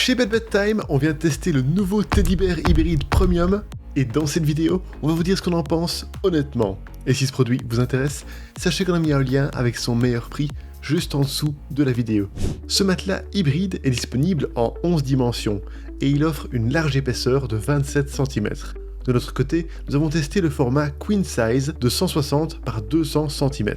Chez Bed Time, on vient de tester le nouveau Teddy Bear Hybride Premium et dans cette vidéo, on va vous dire ce qu'on en pense honnêtement. Et si ce produit vous intéresse, sachez qu'on a mis un lien avec son meilleur prix juste en dessous de la vidéo. Ce matelas hybride est disponible en 11 dimensions et il offre une large épaisseur de 27 cm. De notre côté, nous avons testé le format Queen Size de 160 par 200 cm.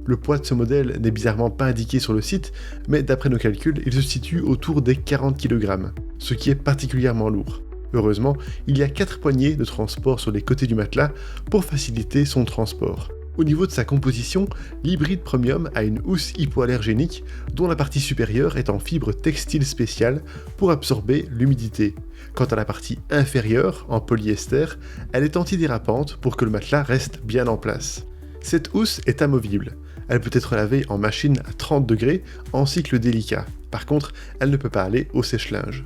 Le poids de ce modèle n'est bizarrement pas indiqué sur le site, mais d'après nos calculs, il se situe autour des 40 kg, ce qui est particulièrement lourd. Heureusement, il y a 4 poignées de transport sur les côtés du matelas pour faciliter son transport. Au niveau de sa composition, l'hybride premium a une housse hypoallergénique dont la partie supérieure est en fibre textile spéciale pour absorber l'humidité. Quant à la partie inférieure, en polyester, elle est antidérapante pour que le matelas reste bien en place. Cette housse est amovible. Elle peut être lavée en machine à 30 degrés en cycle délicat. Par contre, elle ne peut pas aller au sèche-linge.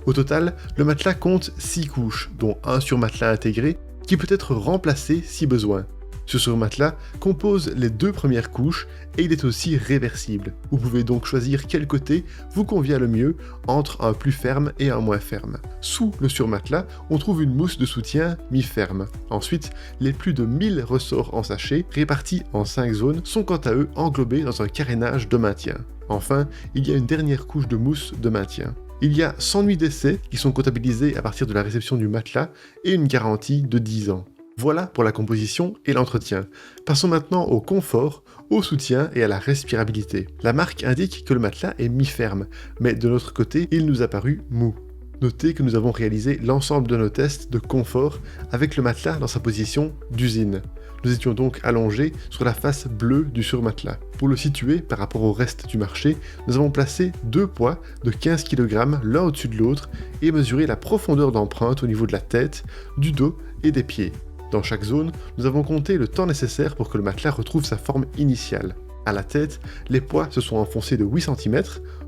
Au total, le matelas compte 6 couches, dont un surmatelas intégré qui peut être remplacé si besoin. Ce surmatelas compose les 2 premières couches et il est aussi réversible. Vous pouvez donc choisir quel côté vous convient le mieux entre un plus ferme et un moins ferme. Sous le surmatelas, on trouve une mousse de soutien mi-ferme. Ensuite, les plus de 1000 ressorts en sachet, répartis en 5 zones, sont quant à eux englobés dans un carénage de maintien. Enfin, il y a une dernière couche de mousse de maintien. Il y a 100 nuits d'essai qui sont comptabilisées à partir de la réception du matelas et une garantie de 10 ans. Voilà pour la composition et l'entretien. Passons maintenant au confort, au soutien et à la respirabilité. La marque indique que le matelas est mi-ferme, mais de notre côté, il nous a paru mou. Notez que nous avons réalisé l'ensemble de nos tests de confort avec le matelas dans sa position d'usine. Nous étions donc allongés sur la face bleue du surmatelas. Pour le situer par rapport au reste du marché, nous avons placé 2 poids de 15 kg l'un au-dessus de l'autre et mesuré la profondeur d'empreinte au niveau de la tête, du dos et des pieds. Dans chaque zone, nous avons compté le temps nécessaire pour que le matelas retrouve sa forme initiale. À la tête, les poids se sont enfoncés de 8 cm,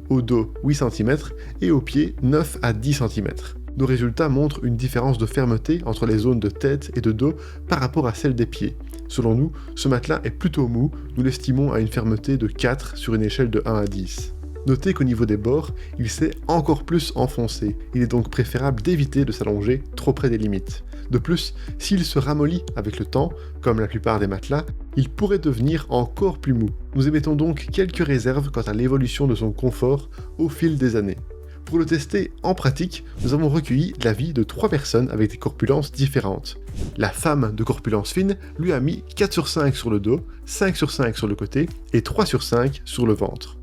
au dos 8 cm et aux pieds 9 à 10 cm. Nos résultats montrent une différence de fermeté entre les zones de tête et de dos par rapport à celle des pieds. Selon nous, ce matelas est plutôt mou, nous l'estimons à une fermeté de 4 sur une échelle de 1 à 10. Notez qu'au niveau des bords, il s'est encore plus enfoncé. Il est donc préférable d'éviter de s'allonger trop près des limites. De plus, s'il se ramollit avec le temps, comme la plupart des matelas, il pourrait devenir encore plus mou. Nous émettons donc quelques réserves quant à l'évolution de son confort au fil des années. Pour le tester en pratique, nous avons recueilli l'avis de 3 personnes avec des corpulences différentes. La femme de corpulence fine lui a mis 4 sur 5 sur le dos, 5 sur 5 sur le côté et 3 sur 5 sur le ventre.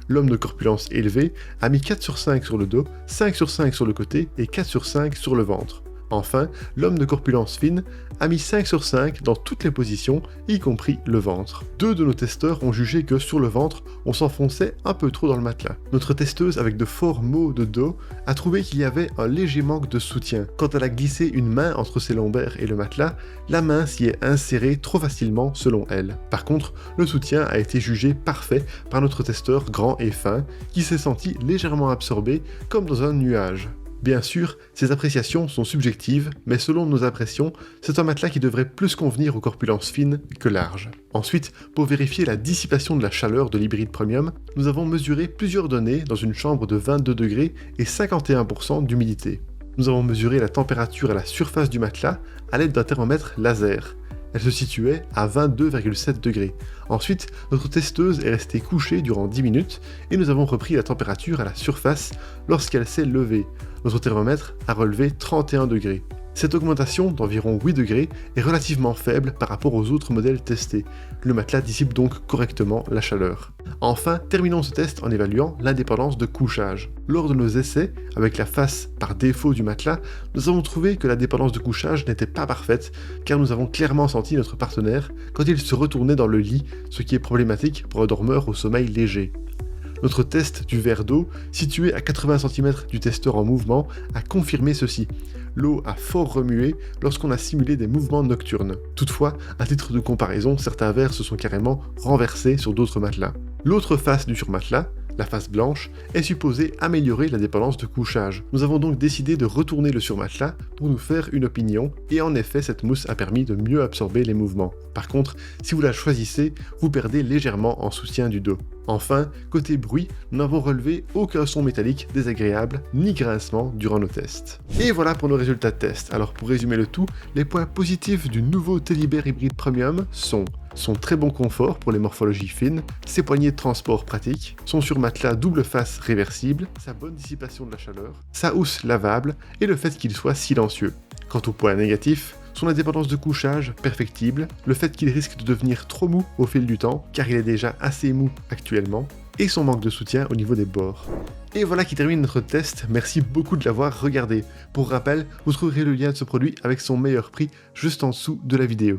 L'homme de corpulence élevée a mis 4 sur 5 sur le dos, 5 sur 5 sur le côté et 4 sur 5 sur le ventre. Enfin, l'homme de corpulence fine a mis 5 sur 5 dans toutes les positions, y compris le ventre. 2 de nos testeurs ont jugé que sur le ventre, on s'enfonçait un peu trop dans le matelas. Notre testeuse avec de forts maux de dos a trouvé qu'il y avait un léger manque de soutien. Quand elle a glissé une main entre ses lombaires et le matelas, la main s'y est insérée trop facilement selon elle. Par contre, le soutien a été jugé parfait par notre testeur grand et fin, qui s'est senti légèrement absorbé comme dans un nuage. Bien sûr, ces appréciations sont subjectives, mais selon nos impressions, c'est un matelas qui devrait plus convenir aux corpulences fines que larges. Ensuite, pour vérifier la dissipation de la chaleur de l'hybride premium, nous avons mesuré plusieurs données dans une chambre de 22 degrés et 51% d'humidité. Nous avons mesuré la température à la surface du matelas à l'aide d'un thermomètre laser. Elle se situait à 22,7 degrés. Ensuite, notre testeuse est restée couchée durant 10 minutes et nous avons repris la température à la surface lorsqu'elle s'est levée. Notre thermomètre a relevé 31 degrés. Cette augmentation d'environ 8 degrés est relativement faible par rapport aux autres modèles testés. Le matelas dissipe donc correctement la chaleur. Enfin, terminons ce test en évaluant l'indépendance de couchage. Lors de nos essais, avec la face par défaut du matelas, nous avons trouvé que la dépendance de couchage n'était pas parfaite, car nous avons clairement senti notre partenaire quand il se retournait dans le lit, ce qui est problématique pour un dormeur au sommeil léger. Notre test du verre d'eau, situé à 80 cm du testeur en mouvement, a confirmé ceci. L'eau a fort remué lorsqu'on a simulé des mouvements nocturnes. Toutefois, à titre de comparaison, certains verres se sont carrément renversés sur d'autres matelas. L'autre face du surmatelas, La face blanche est supposée améliorer la dépendance de couchage. Nous avons donc décidé de retourner le surmatelas pour nous faire une opinion, et en effet cette mousse a permis de mieux absorber les mouvements. Par contre, si vous la choisissez, vous perdez légèrement en soutien du dos. Enfin, côté bruit, nous n'avons relevé aucun son métallique désagréable, ni grincement durant nos tests. Et voilà pour nos résultats de test. Alors pour résumer le tout, les points positifs du nouveau Teddy Bear Hybrid Premium sont son très bon confort pour les morphologies fines, ses poignées de transport pratiques, son surmatelas double face réversible, sa bonne dissipation de la chaleur, sa housse lavable et le fait qu'il soit silencieux. Quant aux points négatifs, son indépendance de couchage perfectible, le fait qu'il risque de devenir trop mou au fil du temps, car il est déjà assez mou actuellement, et son manque de soutien au niveau des bords. Et voilà qui termine notre test, merci beaucoup de l'avoir regardé. Pour rappel, vous trouverez le lien de ce produit avec son meilleur prix juste en dessous de la vidéo.